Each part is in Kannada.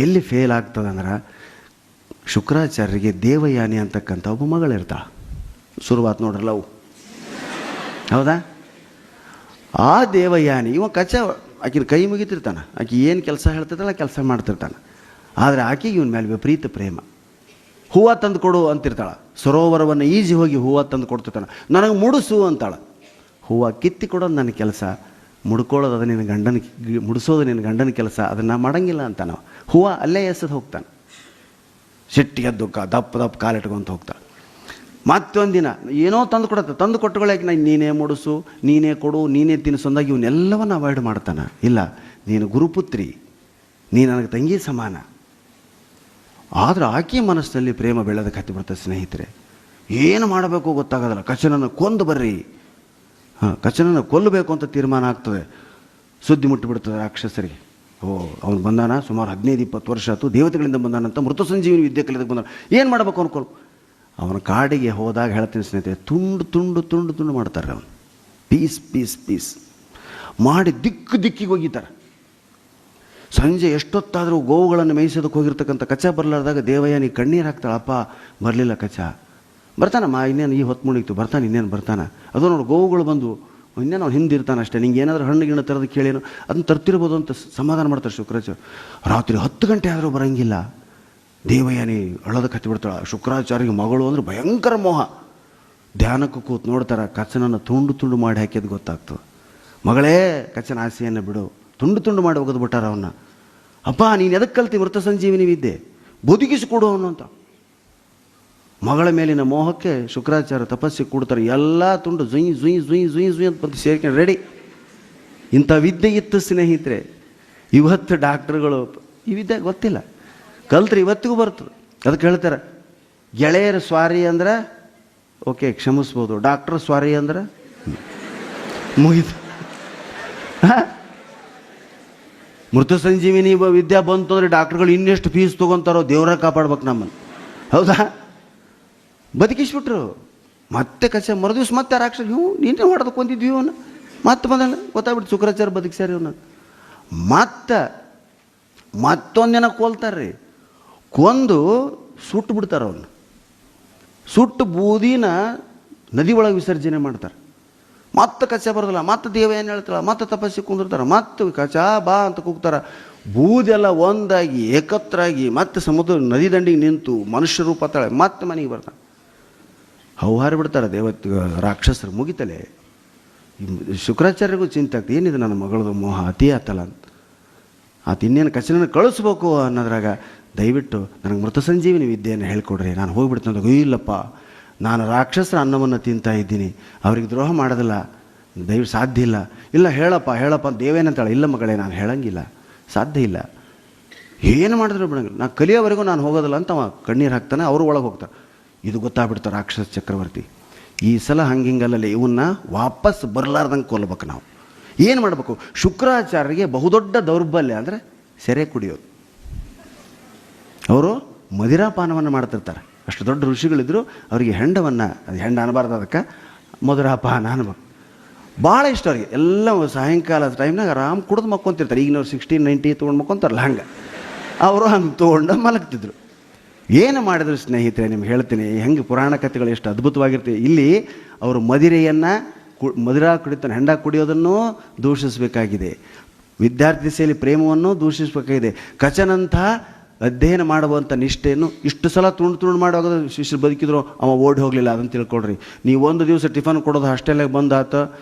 ಎಲ್ಲಿ ಫೇಲ್ ಆಗ್ತದಂದ್ರೆ, ಶುಕ್ರಾಚಾರ್ಯರಿಗೆ ದೇವಯಾನಿ ಅಂತಕ್ಕಂಥ ಒಬ್ಬ ಮಗಳಿರ್ತಾಳೆ. ಶುರುವಾತ್ ನೋಡ್ರಲ್ಲ ಅವು, ಹೌದಾ? ಆ ದೇವಯಾನಿ ಇವ ಕಚ್ಚ ಆಕಿನ ಕೈ ಮುಗಿತಿರ್ತಾನೆ. ಆಕೆ ಏನು ಕೆಲಸ ಹೇಳ್ತಿರ್ತಾಳೆ ಕೆಲಸ ಮಾಡ್ತಿರ್ತಾನೆ. ಆದರೆ ಆಕೆಗೆ ಇವನ ಮೇಲೆ ವಿಪರೀತ ಪ್ರೇಮ. ಹೂವು ತಂದು ಕೊಡು ಅಂತಿರ್ತಾಳೆ. ಸರೋವರವನ್ನು ಈಜಿ ಹೋಗಿ ಹೂವು ತಂದು ಕೊಡ್ತಿರ್ತಾನೆ. ನನಗೆ ಮುಡಿಸು ಅಂತಾಳೆ. ಹೂವು ಕಿತ್ತಿ ಕೊಡೋದು ನನ್ನ ಕೆಲಸ, ಮುಡ್ಕೊಳ್ಳೋದು ಅದು ನಿನ್ನ ಗಂಡನ, ಮುಡಿಸೋದು ನಿನ್ನ ಗಂಡನ ಕೆಲಸ, ಅದನ್ನು ಮಾಡಂಗಿಲ್ಲ ಅಂತ ನಾವು ಹೂವು ಅಲ್ಲೇ ಎಸೆದು ಹೋಗ್ತಾನೆ. ಸಿಟ್ಟಿಗೆ ದುಃಖ ದಪ್ಪ ಕಾಲಿಟ್ಕೊಂತ ಹೋಗ್ತಾಳೆ. ಮತ್ತೊಂದಿನ ಏನೋ ತಂದು ಕೊಡುತ್ತೆ. ತಂದು ಕೊಟ್ಟುಗಳಾಗಿ ನೀನೇ ಮುಡಿಸು, ನೀನೇ ಕೊಡು, ನೀನೇ ತಿನ್ನಿಸೊಂದಾಗಿ ಇವನ್ನೆಲ್ಲವನ್ನು ಅವಾಯ್ಡ್ ಮಾಡ್ತಾನೆ. ಇಲ್ಲ, ನೀನು ಗುರುಪುತ್ರಿ, ನೀನು ನನಗೆ ತಂಗಿ ಸಮಾನ. ಆದರೆ ಆಕೆ ಮನಸ್ಸಿನಲ್ಲಿ ಪ್ರೇಮ ಬೆಳೆದಕ್ಕೆ ಹತ್ತಿ ಬರ್ತದೆ. ಸ್ನೇಹಿತರೆ, ಏನು ಮಾಡಬೇಕು ಗೊತ್ತಾಗೋದಿಲ್ಲ. ಕಚನನ್ನು ಕೊಂದು ಬರ್ರಿ, ಕಚನನ್ನು ಕೊಲ್ಲಬೇಕು ಅಂತ ತೀರ್ಮಾನ ಆಗ್ತದೆ. ಸುದ್ದಿ ಮುಟ್ಟಿಬಿಡ್ತದೆ ರಾಕ್ಷಸರಿಗೆ. ಅವನು ಬಂದಾನ, ಸುಮಾರು 15-20 ವರ್ಷ ಆಯ್ತು, ದೇವತೆಗಳಿಂದ ಬಂದಾನಂತ, ಮೃತ ಸಂಜೀವಿನಿ ವಿದ್ಯೆ ಕಲಿದಕ್ಕೆ ಬಂದಾನ, ಏನು ಮಾಡಬೇಕು ಅನ್ಕೊಳ್ಳು. ಅವನ ಕಾಡಿಗೆ ಹೋದಾಗ ಹೇಳ್ತೀನಿ ಸ್ನೇಹಿತರೆ, ತುಂಡು ತುಂಡು ತುಂಡು ತುಂಡು ಮಾಡ್ತಾರೆ. ಅವನು ಪೀಸ್ ಪೀಸ್ ಪೀಸ್ ಮಾಡಿ ದಿಕ್ಕಿಗೆ ಒಗಿತಾರೆ. ಸಂಜೆ ಎಷ್ಟೊತ್ತಾದರೂ ಗೋವುಗಳನ್ನು ಮೇಯಿಸೋದಕ್ಕೆ ಹೋಗಿರ್ತಕ್ಕಂಥ ಕಚ್ಚ ಬರಲಾರ್ದಾಗ ದೇವಯಾನಿ ಕಣ್ಣೀರು ಹಾಕ್ತಾಳೆ. ಅಪ್ಪ ಬರಲಿಲ್ಲ ಕಚ್ಚ, ಬರ್ತಾನಮ್ಮ, ಇನ್ನೇನು ಈ ಹೊತ್ತು ಮುಣಿತು, ಬರ್ತಾನೆ, ಇನ್ನೇನು ಬರ್ತಾನೆ. ಅದು ನೋಡಿ ಗೋವುಗಳು ಬಂದು ಇನ್ನೇನು ಅವ್ನು ಹಿಂದಿರ್ತಾನೆ ಅಷ್ಟೇ. ನಿಂಗೆ ಏನಾದರೂ ಹಣ್ಣು ಗಿಣ್ಣು ತರೋದು ಕೇಳೇನು, ಅದನ್ನು ತರ್ತಿರ್ಬೋದು ಅಂತ ಸಮಾಧಾನ ಮಾಡ್ತಾರೆ ಶುಕ್ರಾಚಾರ್ಯ. ರಾತ್ರಿ 10 ಗಂಟೆ ಆದರೂ ಬರೋಂಗಿಲ್ಲ. ದೇವಯಾನಿ ಅಳೋದಕ್ಕೆ ಹತ್ತಿಬಿಡ್ತಾಳೆ. ಶುಕ್ರಾಚಾರ್ಯಗೆ ಮಗಳು ಅಂದರೆ ಭಯಂಕರ ಮೋಹ. ಧ್ಯಾನಕ್ಕೆ ಕೂತು ನೋಡ್ತಾರೆ, ಕಚ್ಚನನ್ನು ತುಂಡು ತುಂಡು ಮಾಡಿ ಹಾಕಿದ್ದು ಗೊತ್ತಾಗ್ತದೆ. ಮಗಳೇ, ಕಚ್ಚನ ಆಸೆಯನ್ನು ಬಿಡು, ತುಂಡು ತುಂಡು ಮಾಡಿ ಒಗೆದು ಬಿಟ್ಟಾರ ಅವನ್ನ. ಅಪ್ಪ ನೀನು ಎದಕ್ಕೆ ಕಲ್ತಿ ಮೃತ ಸಂಜೀವಿನಿ ವಿದ್ಯೆ, ಬದುಕಿಸಿಕೊಡು ಅವನು ಅಂತ. ಮಗಳ ಮೇಲಿನ ಮೋಹಕ್ಕೆ ಶುಕ್ರಾಚಾರ್ಯ ತಪಸ್ಸಿಗೆ ಕೊಡ್ತಾರೆ. ಎಲ್ಲ ತುಂಡು ಜುಯ್ ಜುಯ್ ಜುಯ್ ಜುಯ್ ಜುಯ್ ಅಂತ ಬಂದು ಸೇರ್ಕೊಂಡು ರೆಡಿ. ಇಂಥ ವಿದ್ಯೆ ಇತ್ತು ಸ್ನೇಹಿತರೆ. ಇವತ್ತು ಡಾಕ್ಟ್ರುಗಳು ಈ ವಿದ್ಯೆ ಗೊತ್ತಿಲ್ಲ, ಕಲ್ತ್ರೆ ಇವತ್ತಿಗೂ ಬರ್ತದೆ. ಅದಕ್ಕೆ ಹೇಳ್ತಾರೆ, ಗೆಳೆಯರ ಸ್ವಾರಿ ಅಂದ್ರೆ ಓಕೆ ಕ್ಷಮಿಸ್ಬೋದು, ಡಾಕ್ಟ್ರ್ ಸ್ವಾರಿ ಅಂದ್ರೆ ಮುಗಿದು. ಮೃತ ಸಂಜೀವಿನಿ ವಿದ್ಯಾ ಬಂತು ಅಂದರೆ ಡಾಕ್ಟ್ರುಗಳು ಇನ್ನೆಷ್ಟು ಫೀಸ್ ತೊಗೊತಾರೋ, ದೇವರ ಕಾಪಾಡ್ಬೇಕು ನಮ್ಮನ್ನು, ಹೌದಾ? ಬದುಕಿಸ್ಬಿಟ್ರು. ಮತ್ತೆ ಕಚ್ಚ ಮರುದಿವ್ಸ ಮತ್ತೆ ರಾಕ್ಷಸ, ಇವು ನೀನೇ ಹೊಡೆದಕ್ಕೆ ಹೊಂದಿದ್ವಿ ಅವನು, ಮತ್ತೆ ಬಂದ ಗೊತ್ತಾಗ್ಬಿಟ್ಟು ಶುಕ್ರಾಚಾರ್ಯ ಬದುಕಿಸ್ಯಾರಿ ಅವನು. ಮತ್ತೊಂದಿನ ಕೊಲ್ತಾರ್ರಿ. ಕೊಂದು ಸುಟ್ಟು ಬಿಡ್ತಾರೆ ಅವನು. ಸುಟ್ಟು ಬೂದಿನ ನದಿ ಒಳಗೆ ವಿಸರ್ಜನೆ ಮಾಡ್ತಾರೆ. ಮತ್ತೆ ಕಚ್ಚ ಬರೋದಿಲ್ಲ. ಮತ್ತೆ ದೇವ ಏನು ಹೇಳ್ತಾಳೆ, ಮತ್ತೆ ತಪಸ್ಸಿಗೆ ಕುಂದಿರ್ತಾರೆ. ಮತ್ತೆ ಕಚ್ಚ ಬಾ ಅಂತ ಕೂಗ್ತಾರೆ. ಬೂದೆಲ್ಲ ಒಂದಾಗಿ ಏಕತ್ರಾಗಿ ಮತ್ತೆ ಸಮುದ್ರ ನದಿ ದಂಡಿಗೆ ನಿಂತು ಮನುಷ್ಯ ರೂಪ ತಾಳೆ ಮತ್ತೆ ಮನೆಗೆ ಬರ್ತಾನೆ. ಹೌಹಾರಿ ಬಿಡ್ತಾರೆ ರಾಕ್ಷಸರು. ಮುಗಿತಲೆ ಶುಕ್ರಾಚಾರ್ಯರಿಗೂ ಚಿಂತೆ ಆಗ್ತದೆ, ಏನಿದೆ ನನ್ನ ಮಗಳದು ಮೋಹ ಅತಿ ಆತಲ್ಲ ಅಂತ. ಆತ ಇನ್ನೇನು ಕಚನನ್ನು ಕಳಿಸ್ಬೇಕು ಅನ್ನೋದ್ರಾಗ, ದಯವಿಟ್ಟು ನನಗೆ ಮೃತ ಸಂಜೀವಿನಿ ವಿದ್ಯೆಯನ್ನು ಹೇಳ್ಕೊಡ್ರಿ, ನಾನು ಹೋಗ್ಬಿಡ್ತೀನಿ ಅಂತ. ಇಲ್ಲಪ್ಪ, ನಾನು ರಾಕ್ಷಸರ ಅನ್ನವನ್ನು ತಿಂತಾ ಇದ್ದೀನಿ, ಅವ್ರಿಗೆ ದ್ರೋಹ ಮಾಡೋದಿಲ್ಲ, ದಯವಿಟ್ಟು ಸಾಧ್ಯ ಇಲ್ಲ. ಇಲ್ಲ ಹೇಳಪ್ಪ ದೇವೇನಂತಾಳೆ. ಇಲ್ಲ ಮಗಳೇ, ನಾನು ಹೇಳಂಗಿಲ್ಲ, ಸಾಧ್ಯ ಇಲ್ಲ, ಏನು ಮಾಡಿದ್ರು ಬಿಡಂಗಿಲ್ಲ, ನಾನು ಕಲಿಯೋವರೆಗೂ ನಾನು ಹೋಗೋದಿಲ್ಲ ಅಂತ ಅವ ಕಣ್ಣೀರು ಹಾಕ್ತಾನೆ. ಅವರು ಒಳಗೆ ಹೋಗ್ತಾರೆ. ಇದು ಗೊತ್ತಾಗ್ಬಿಡ್ತಾರೆ ರಾಕ್ಷಸ ಚಕ್ರವರ್ತಿ. ಈ ಸಲ ಹಿಂಗಲ್ಲಲ್ಲಿ ಇವನ್ನ ವಾಪಸ್ ಬರಲಾರ್ದಂಗೆ ಕೊಲ್ಲಬೇಕು ನಾವು. ಏನು ಮಾಡಬೇಕು? ಶುಕ್ರಾಚಾರ್ಯರಿಗೆ ಬಹುದೊಡ್ಡ ದೌರ್ಬಲ್ಯ ಅಂದರೆ ಸೆರೆ ಕುಡಿಯೋದು. ಅವರು ಮದಿರಾಪಾನವನ್ನು ಮಾಡ್ತಿರ್ತಾರೆ. ಅಷ್ಟು ದೊಡ್ಡ ಋಷಿಗಳಿದ್ರು, ಅವರಿಗೆ ಹೆಂಡವನ್ನು, ಅದು ಹೆಂಡ ಅನ್ನಬಾರ್ದು, ಅದಕ್ಕೆ ಮಧುರಾಪಾನ ಅನ್ಬೇಕು. ಭಾಳ ಇಷ್ಟ ಅವ್ರಿಗೆ. ಎಲ್ಲ ಸಾಯಂಕಾಲ ಟೈಮ್ನಾಗ ಆರಾಮ್ ಕುಡಿದು ಮಕ್ಕೊಂತಿರ್ತಾರೆ. ಈಗಿನವ್ರು 16-90 ತೊಗೊಂಡು ಮಕ್ಕೊಂತಾರಲ್ಲ, ಹಂಗೆ ಅವರು ಹಂಗೆ ತೊಗೊಂಡು ಮಲಗ್ತಿದ್ರು. ಏನು ಮಾಡಿದ್ರು ಸ್ನೇಹಿತರೆ, ನಿಮ್ಗೆ ಹೇಳ್ತೀನಿ ಹೆಂಗೆ ಪುರಾಣ ಕಥೆಗಳು ಎಷ್ಟು ಅದ್ಭುತವಾಗಿರ್ತವೆ. ಇಲ್ಲಿ ಅವರು ಮದಿರಾ ಕುಡಿತಾನೆ, ಹೆಂಡ ಕುಡಿಯೋದನ್ನು ದೂಷಿಸಬೇಕಾಗಿದೆ. ವಿದ್ಯಾರ್ಥಿ ಸೇರಿ ಪ್ರೇಮವನ್ನು ದೂಷಿಸಬೇಕಾಗಿದೆ. ಕಚನಂಥ ಅಧ್ಯಯನ ಮಾಡುವಂಥ ನಿಷ್ಠೆಯನ್ನು ಇಷ್ಟು ಸಲ ತುಂಡು ಮಾಡುವಾಗ ಶಿಷ್ಯರು ಬದುಕಿದ್ರು, ಅವ ಓಡಿ ಹೋಗಲಿಲ್ಲ. ಅದನ್ನು ತಿಳ್ಕೊಳ್ರಿ. ನೀವು ಒಂದು ದಿವಸ ಟಿಫನ್ ಕೊಡೋದು ಹಾಸ್ಟೆಲಾಗ ಬಂದಾತ,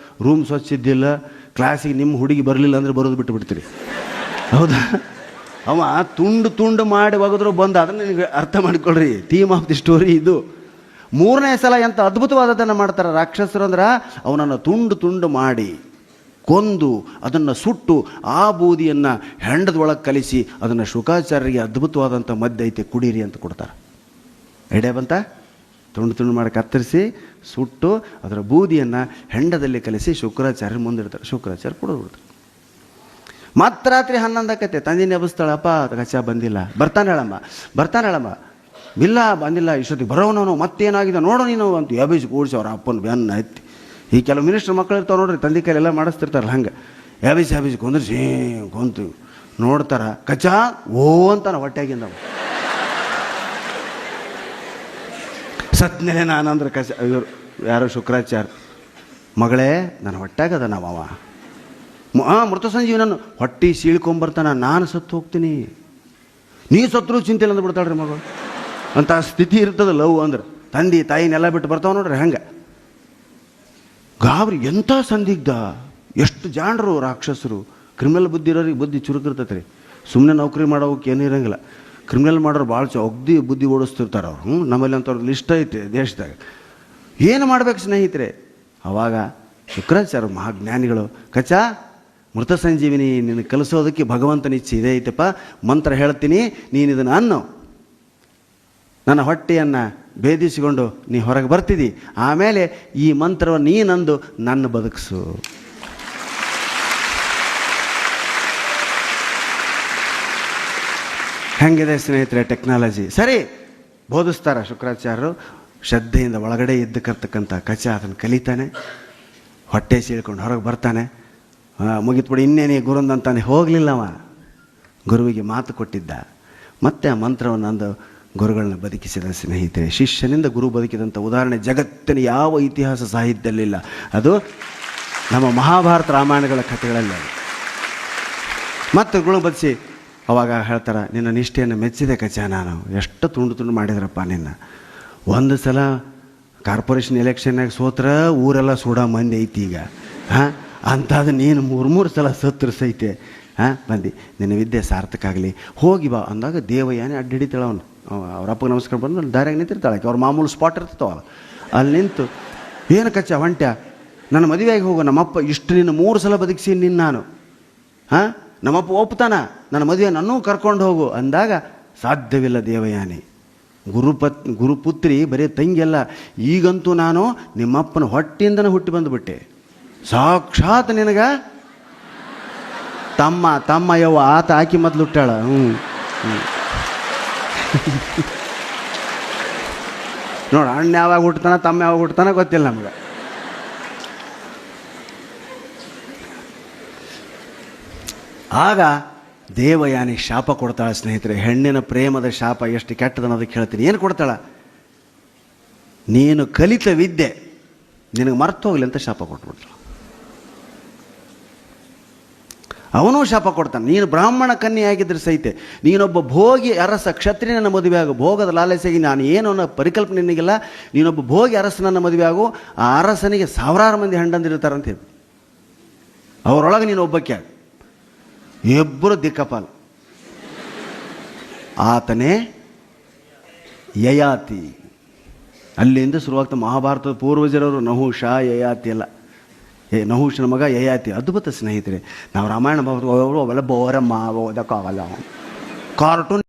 ರೂಮ್ ಸ್ವಚ್ಛ ಇದ್ದಿಲ್ಲ, ಕ್ಲಾಸಿಗೆ ನಿಮ್ಮ ಹುಡುಗಿ ಬರಲಿಲ್ಲ ಅಂದರೆ ಬರೋದು ಬಿಟ್ಟು ಬಿಡ್ತೀರಿ, ಹೌದಾ? ಅವ ತುಂಡು ಮಾಡಿ ಒಗೆದ್ರು ಬಂದ. ಅದನ್ನು ನಿಮಗೆ ಅರ್ಥ ಮಾಡಿಕೊಳ್ಳ್ರಿ. ಥೀಮ್ ಆಫ್ ದಿ ಸ್ಟೋರಿ ಇದು. 3ನೇ ಸಲ ಎಂಥ ಅದ್ಭುತವಾದದ್ದನ್ನು ಮಾಡ್ತಾರೆ ರಾಕ್ಷಸರು ಅಂದ್ರೆ, ಅವನನ್ನು ತುಂಡು ಮಾಡಿ ಕೊಂದು ಅದನ್ನು ಸುಟ್ಟು ಆ ಬೂದಿಯನ್ನು ಹೆಂಡದೊಳಗೆ ಕಲಿಸಿ ಅದನ್ನು ಶುಕಾಚಾರ್ಯರಿಗೆ ಅದ್ಭುತವಾದಂಥ ಮದ್ಯ ಐತೆ ಕುಡೀರಿ ಅಂತ ಕೊಡ್ತಾರೆ. ಐಡಿಯಾ ಬಂತ? ತುಂಡು ಮಾಡಿ ಕತ್ತರಿಸಿ ಸುಟ್ಟು ಅದರ ಬೂದಿಯನ್ನು ಹೆಂಡದಲ್ಲಿ ಕಲಿಸಿ ಶುಕ್ರಾಚಾರ್ಯ ಮುಂದಿಡ್ತಾರೆ. ಶುಕ್ರಾಚಾರ್ಯ ಕುಡಿದು ಬಿಡ್ತಾರೆ. ಮತ್ತೆ ರಾತ್ರಿ 11 ಆಕೈತೆ. ತಂದಿನ ಎಬ್ಬಿಸ್ತಾಳಪ್ಪ, ಕಚ್ಚ ಬಂದಿಲ್ಲ. ಬರ್ತಾನೆ ಹೇಳಮ್ಮ. ಇಲ್ಲ ಬಂದಿಲ್ಲ, ಇಷ್ಟೊತ್ತಿಗೆ ಬರೋವನವನು, ಮತ್ತೇನಾಗಿದೆ ನೋಡೋ ನೀನು ಅಂತ ಎಬ್ಬಿಸಿ ಕೂಡಿಸಿ ಅವ್ರ ಅಪ್ಪನ ಬೆನ್ನ ಎತ್ತಿ. ಈ ಕೆಲವು ಮಿನಿಸ್ಟರ್ ಮಕ್ಕಳು ಇರ್ತಾವೆ ನೋಡ್ರಿ, ತಂದೆ ಕೈಲೆಲ್ಲ ಮಾಡಿಸ್ತಿರ್ತಾರಲ್ಲ, ಹಂಗೆ ಎಬ್ಬಿಸಿ ಕುಂದ್ರಿಸಿ ಕುಂತು ನೋಡ್ತಾರ ಕಚಾ ಓ ಅಂತಾನ ಹೊಟ್ಟೆಗಿಂದ. ಸತ್ನೇನೆ ನಾನಂದ್ರೆ ಇವರು ಯಾರೋ ಶುಕ್ರಾಚಾರ್ಯ, ಮಗಳೇ ನನ್ನ ಹೊಟ್ಟಾಗದ ನಾವವ ಮೃತ ಸಂಜೀವಿ ನನ್ನ ಹೊಟ್ಟೆ ಸೀಳ್ಕೊಂಬರ್ತಾನ, ನಾನು ಸತ್ತು ಹೋಗ್ತೀನಿ, ನೀ ಸತ್ರು ಚಿಂತೆ ಇಲ್ಲ ಅಂದ್ಬಿಡ್ತಾಳ್ರಿ ಮಗಳು. ಅಂತ ಸ್ಥಿತಿ ಇರ್ತದೆ ಲವ್ ಅಂದ್ರೆ. ತಂದೆ ತಾಯಿನೆಲ್ಲ ಬಿಟ್ಟು ಬರ್ತಾವ ನೋಡ್ರಿ ಹಂಗೆ. ಗಾಬರಿ ಎಂಥ ಸಂದಿಗ್ಧ, ಎಷ್ಟು ಜಾಣರು ರಾಕ್ಷಸರು. ಕ್ರಿಮಿನಲ್ ಬುದ್ಧಿ ಇರೋರಿಗೆ ಬುದ್ಧಿ ಚುರುಕಿರ್ತೈತೆ ರೀ. ಸುಮ್ಮನೆ ನೌಕರಿ ಮಾಡೋಕೆ ಏನೂ ಇರೋಂಗಿಲ್ಲ. ಕ್ರಿಮಿನಲ್ ಮಾಡೋರು ಭಾಳ ಒಗ್ದಿ ಬುದ್ಧಿ ಓಡಿಸ್ತಿರ್ತಾರೆ ಅವ್ರು. ನಮ್ಮಲ್ಲಿ ಅಂಥವ್ರು ಲಿಸ್ಟ್ ಐತೆ ದೇಶದಾಗ. ಏನು ಮಾಡ್ಬೇಕು ಸ್ನೇಹಿತರೆ? ಅವಾಗ ಶುಕ್ರಾಚಾರ್ಯ ಮಹಾಜ್ಞಾನಿಗಳು, ಕಚಾ ಮೃತ ಸಂಜೀವಿನಿ ನಿನಗೆ ಕಲಿಸೋದಕ್ಕೆ ಭಗವಂತನ ಇಚ್ಛೆ ಇದೆ ಐತಪ್ಪ, ಮಂತ್ರ ಹೇಳ್ತೀನಿ, ನೀನು ಇದನ್ನು ಅನ್ನು, ನನ್ನ ಹೊಟ್ಟೆಯನ್ನು ಭೇದಿಸಿಕೊಂಡು ನೀ ಹೊರಗೆ ಬರ್ತಿದ್ದಿ, ಆಮೇಲೆ ಈ ಮಂತ್ರವನ್ನು ನೀನಂದು ನನ್ನ ಬದುಕಿಸು. ಹೆಂಗಿದೆ ಸ್ನೇಹಿತರೆ ಟೆಕ್ನಾಲಜಿ? ಸರಿ, ಬೋಧಿಸ್ತಾರ ಶುಕ್ರಾಚಾರ್ಯರು. ಶ್ರದ್ಧೆಯಿಂದ ಒಳಗಡೆ ಇದ್ದಕ್ಕಂಥ ಕಚ ಅದನ್ನು ಕಲಿತಾನೆ, ಹೊಟ್ಟೆ ಸೀಳ್ಕೊಂಡು ಹೊರಗೆ ಬರ್ತಾನೆ. ಮುಗಿತ್ಬಿಡಿ ಇನ್ನೇನೇ ಗುರುಂದಂತಾನೆ ಹೋಗಲಿಲ್ಲವ. ಗುರುವಿಗೆ ಮಾತು ಕೊಟ್ಟಿದ್ದ, ಮತ್ತೆ ಆ ಮಂತ್ರವನ್ನು ಅಂದು ಗುರುಗಳನ್ನ ಬದುಕಿಸಿದ ಸ್ನೇಹಿತರೆ. ಶಿಷ್ಯನಿಂದ ಗುರು ಬದುಕಿದಂಥ ಉದಾಹರಣೆ ಜಗತ್ತಿನ ಯಾವ ಇತಿಹಾಸ ಸಾಹಿತ್ಯದಲ್ಲಿಲ್ಲ. ಅದು ನಮ್ಮ ಮಹಾಭಾರತ ರಾಮಾಯಣಗಳ ಕಥೆಗಳಲ್ಲಿ. ಮತ್ತು ಗುರು ಬದಿಸಿ ಅವಾಗ ಹೇಳ್ತಾರೆ, ನಿನ್ನ ನಿಷ್ಠೆಯನ್ನು ಮೆಚ್ಚಿದೆ ಕಚ, ನಾನು ಎಷ್ಟು ತುಂಡು ಮಾಡಿದ್ರಪ್ಪ ನಿನ್ನ. ಒಂದು ಸಲ ಕಾರ್ಪೊರೇಷನ್ ಎಲೆಕ್ಷನ್ನಾಗ ಸೋತ್ರ ಊರೆಲ್ಲ ಸೂಡ ಮಂದಿ ಐತಿ ಈಗ. ಅಂಥದ್ದು ನೀನು 3 ಸಲ ಸತ್ರು ಸೈತೆ ಬಂದು ನಿನ್ನ ವಿದ್ಯೆ ಸಾರ್ಥಕ ಆಗಲಿ, ಹೋಗಿ ಬಾ ಅಂದಾಗ ದೇವಯಾನಿ ಅಡ್ಡಿಡಿತಾಳೆ. ಅವನು ಅವ್ರ ಅಪ್ಪಗೆ ನಮಸ್ಕಾರ ಬಂದು ದಾರ್ಯಾಗ ನಿಂತಿರ್ತಾಳೆ. ಅವ್ರ ಮಾಮೂಲು ಸ್ಪಾಟ್ ಇರ್ತಾವ, ಅಲ್ಲಿ ನಿಂತು ಏನು ಕಚ್ಚ ಹೊಂಟ್ಯ, ನನ್ನ ಮದುವೆಯಾಗಿ ಹೋಗು, ನಮ್ಮಪ್ಪ ಇಷ್ಟು ನಿನ್ನ 3 ಸಲ ಬದುಕಿಸಿ ನಿನ್ನ ನಾನು, ನಮ್ಮಪ್ಪ ಒಪ್ತಾನ, ನನ್ನ ಮದುವೆ ನನ್ನೂ ಕರ್ಕೊಂಡು ಹೋಗು ಅಂದಾಗ ಸಾಧ್ಯವಿಲ್ಲ ದೇವಯಾನಿ. ಗುರುಪುತ್ರಿ ಬರೀ ತಂಗಿಯಲ್ಲ, ಈಗಂತೂ ನಾನು ನಿಮ್ಮಪ್ಪನ ಹೊಟ್ಟೆಯಿಂದನೇ ಹುಟ್ಟಿ ಬಂದುಬಿಟ್ಟೆ, ಸಾಕ್ಷಾತ್ ನಿನಗ ತಮ್ಮ ಯವ್ವ ಆತ ಹಾಕಿ ಮೊದಲು ಹುಟ್ಟಾಳ. ನೋಡ, ಅಣ್ಣ ಯಾವಾಗ ಹುಟ್ಟತಾನ ತಮ್ಮ ಯಾವಾಗ ಹುಟ್ಟತಾನ ಗೊತ್ತಿಲ್ಲ ನಮ್ಗೆ. ಆಗ ದೇವಯಾನಿ ಶಾಪ ಕೊಡ್ತಾಳೆ ಸ್ನೇಹಿತರೆ. ಹೆಣ್ಣಿನ ಪ್ರೇಮದ ಶಾಪ ಎಷ್ಟು ಕೆಟ್ಟದನ್ನೋದಕ್ಕೆ ಹೇಳ್ತೀನಿ. ಏನು ಕೊಡ್ತಾಳ? ನೀನು ಕಲಿತ ವಿದ್ಯೆ ನಿನಗೆ ಮರ್ತು ಹೋಗ್ಲಿ ಅಂತ ಶಾಪ ಕೊಟ್ಬಿಡ್ತಾಳ. ಅವನೂ ಶಾಪ ಕೊಡ್ತಾನೆ. ನೀನು ಬ್ರಾಹ್ಮಣ ಕನ್ಯೆ ಆಗಿದ್ರೆ ಸಹಿತ ನೀನೊಬ್ಬ ಭೋಗಿ ಅರಸ ಕ್ಷತ್ರಿಯನ ಮದುವೆ ಆಗು, ಭೋಗದ ಲಾಲಸೆಗೆ ನಾನು ಏನು ಅನ್ನೋ ಪರಿಕಲ್ಪನೆ ನಿನಗಿಲ್ಲ, ನೀನೊಬ್ಬ ಭೋಗಿ ಅರಸನನ್ನ ಮದುವೆ ಆಗು, ಆ ಅರಸನಿಗೆ 1000 ಮಂದಿ ಹೆಂಡಂದಿರ್ತಾರಂತ ಹೇಳಿ, ಅವರೊಳಗೆ ನೀನು ಒಬ್ಬಕ್ಕೆ ಆಗ, ಇಬ್ಬರು ದಿಕ್ಕಪಾಲ. ಆತನೇ ಯಯಾತಿ. ಅಲ್ಲಿಂದ ಶುರುವಾಗ್ತಾ ಮಹಾಭಾರತದ ಪೂರ್ವಜರವರು ನಹುಷ ಯಯಾತಿ ಎಲ್ಲ. ನಹುಷನ ಮಗ ಯಯಾತಿ. ಅದ್ಭುತ ಸ್ನೇಹಿತರೆ. ನಾವು ರಾಮಾಯಣ ಅವೆಲ್ಲ ಬೋರಮ್ಮ ಓದಕ್ಕಾಗಲ್ಲ, ಕಾರ್ಟೂನ್